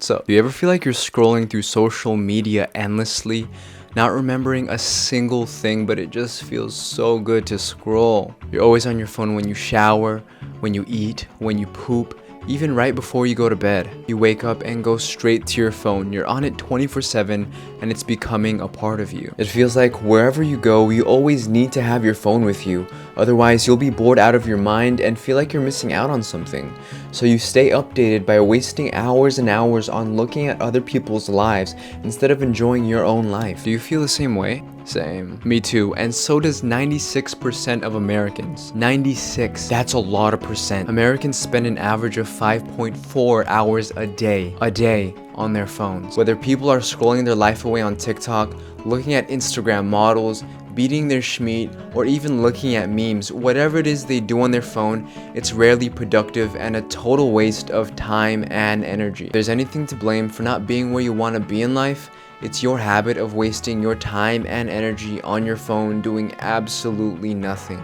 So, do you ever feel like you're scrolling through social media endlessly, not remembering a single thing, but it just feels so good to scroll? You're always on your phone when you shower, when you eat, when you poop, even right before you go to bed. You wake up and go straight to your phone. You're on it 24/7 and it's becoming a part of you. It feels like wherever you go, you always need to have your phone with you. Otherwise, you'll be bored out of your mind and feel like you're missing out on something. So you stay updated by wasting hours and hours on looking at other people's lives instead of enjoying your own life. Do you feel the same way? Same. Me too. And so does 96% of Americans. 96. That's a lot of percent. Americans spend an average of 5.4 hours a day on their phones. Whether people are scrolling their life away on TikTok, looking at Instagram models, beating their schmeat, or even looking at memes, whatever it is they do on their phone, it's rarely productive and a total waste of time and energy. If there's anything to blame for not being where you want to be in life, it's your habit of wasting your time and energy on your phone doing absolutely nothing.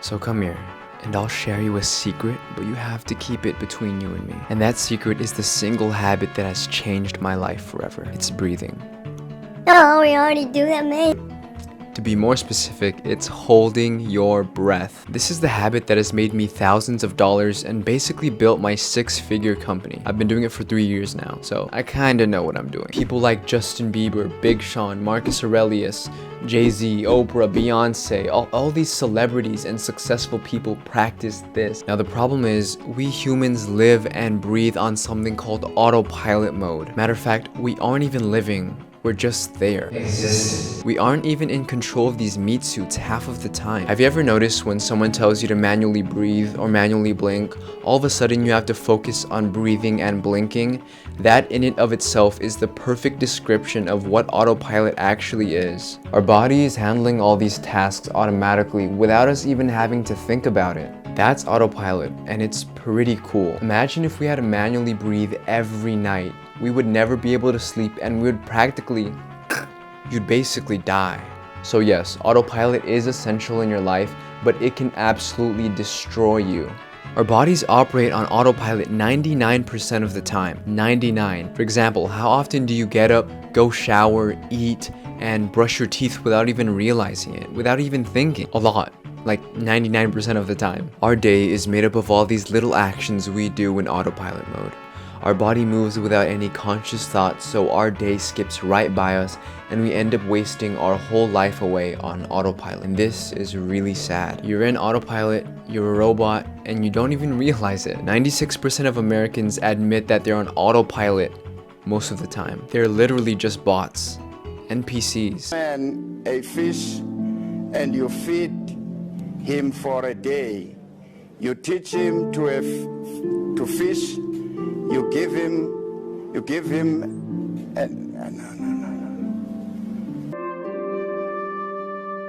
So come here, and I'll share you a secret, but you have to keep it between you and me. And that secret is the single habit that has changed my life forever. It's breathing. Oh, we already do that, man. To be more specific, it's holding your breath. This is the habit that has made me thousands of dollars and basically built my 6-figure company. I've been doing it for 3 years now, so I kinda know what I'm doing. People like Justin Bieber, Big Sean, Marcus Aurelius, Jay-Z, Oprah, Beyonce, all these celebrities and successful people practice this. Now the problem is, we humans live and breathe on something called autopilot mode. Matter of fact, we aren't even living. We're just there. Existing. We aren't even in control of these meat suits half of the time. Have you ever noticed when someone tells you to manually breathe or manually blink, all of a sudden you have to focus on breathing and blinking? That in and of itself is the perfect description of what autopilot actually is. Our body is handling all these tasks automatically without us even having to think about it. That's autopilot, and it's pretty cool. Imagine if we had to manually breathe every night. We would never be able to sleep and we would you'd basically die. So yes, autopilot is essential in your life, but it can absolutely destroy you. Our bodies operate on autopilot 99% of the time. 99. For example, how often do you get up, go shower, eat, and brush your teeth without even realizing it, without even thinking? A lot. Like 99% of the time. Our day is made up of all these little actions we do in autopilot mode. Our body moves without any conscious thought, so our day skips right by us and we end up wasting our whole life away on autopilot. And this is really sad. You're in autopilot, you're a robot, and you don't even realize it. 96% of Americans admit that they're on autopilot most of the time. They're literally just bots, NPCs. And a fish, and you feed him for a day. You teach him to fish. You give him,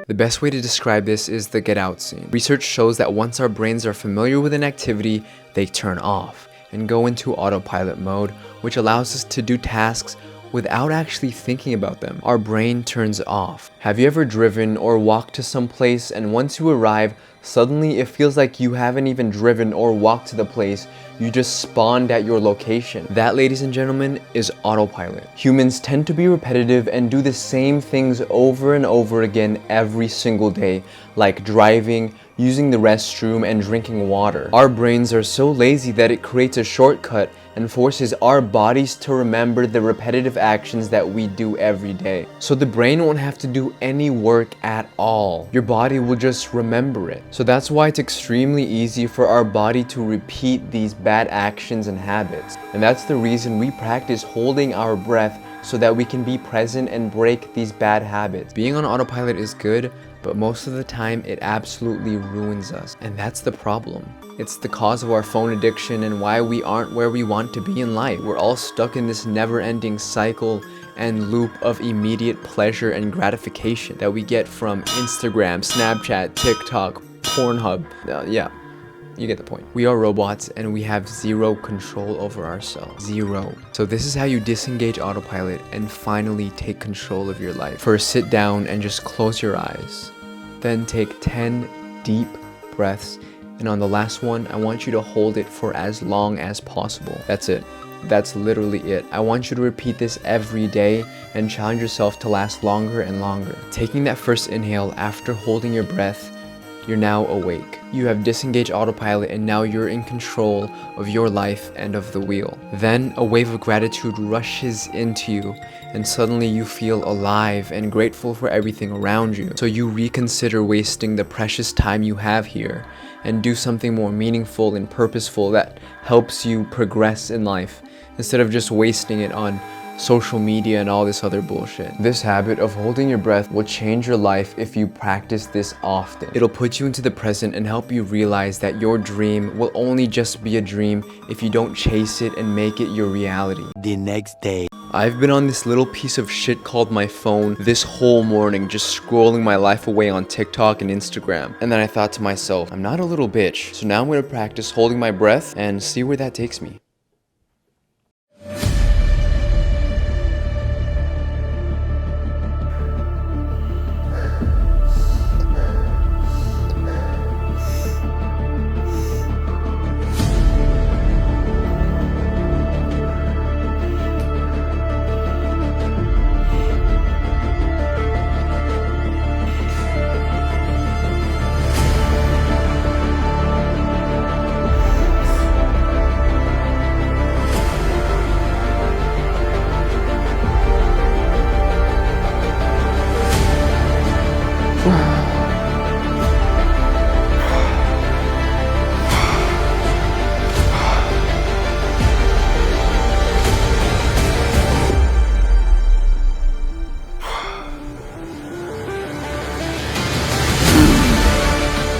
The best way to describe this is the Get Out scene. Research shows that once our brains are familiar with an activity, they turn off and go into autopilot mode, which allows us to do tasks without actually thinking about them. Our brain turns off. Have you ever driven or walked to some place and once you arrive, suddenly it feels like you haven't even driven or walked to the place, you just spawned at your location? That, ladies and gentlemen, is autopilot. Humans tend to be repetitive and do the same things over and over again every single day, like driving, using the restroom, and drinking water. Our brains are so lazy that it creates a shortcut and forces our bodies to remember the repetitive actions that we do every day. So the brain won't have to do any work at all. Your body will just remember it. So that's why it's extremely easy for our body to repeat these bad actions and habits. And that's the reason we practice holding our breath so that we can be present and break these bad habits. Being on autopilot is good, but most of the time it absolutely ruins us. And that's the problem. It's the cause of our phone addiction and why we aren't where we want to be in life. We're all stuck in this never-ending cycle and loop of immediate pleasure and gratification that we get from Instagram, Snapchat, TikTok, Pornhub. Yeah. You get the point. We are robots and we have zero control over ourselves. Zero. So this is how you disengage autopilot and finally take control of your life. First, sit down and just close your eyes. Then take 10 deep breaths. And on the last one, I want you to hold it for as long as possible. That's it. That's literally it. I want you to repeat this every day and challenge yourself to last longer and longer. Taking that first inhale after holding your breath, you're now awake. You have disengaged autopilot and now you're in control of your life and of the wheel. Then a wave of gratitude rushes into you and suddenly you feel alive and grateful for everything around you. So you reconsider wasting the precious time you have here and do something more meaningful and purposeful that helps you progress in life instead of just wasting it on social media and all this other bullshit. This habit of holding your breath will change your life if you practice this often. It'll put you into the present and help you realize that your dream will only just be a dream if you don't chase it and make it your reality. The next day. I've been on this little piece of shit called my phone this whole morning, just scrolling my life away on TikTok and Instagram. And then I thought to myself, I'm not a little bitch. So now I'm gonna practice holding my breath and see where that takes me.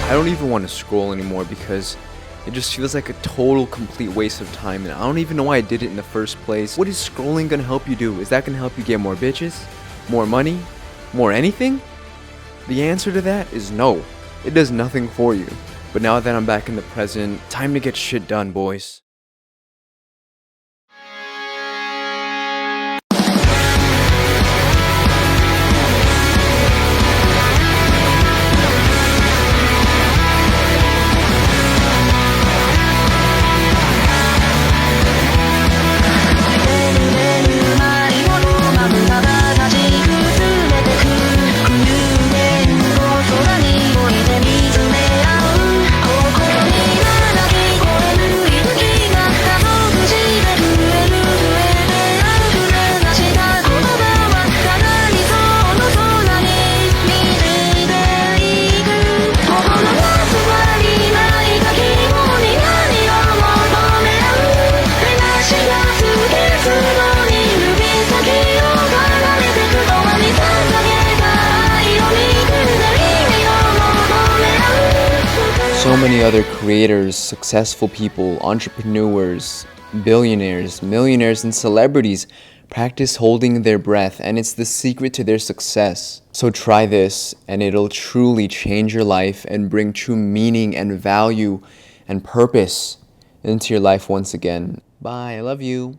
I don't even want to scroll anymore because it just feels like a total complete waste of time and I don't even know why I did it in the first place. What is scrolling gonna help you do? Is that gonna help you get more bitches? More money? More anything? The answer to that is no. It does nothing for you. But now that I'm back in the present, time to get shit done, boys. So many other creators, successful people, entrepreneurs, billionaires, millionaires, and celebrities practice holding their breath, and it's the secret to their success. So try this, and it'll truly change your life and bring true meaning and value and purpose into your life once again. Bye, I love you.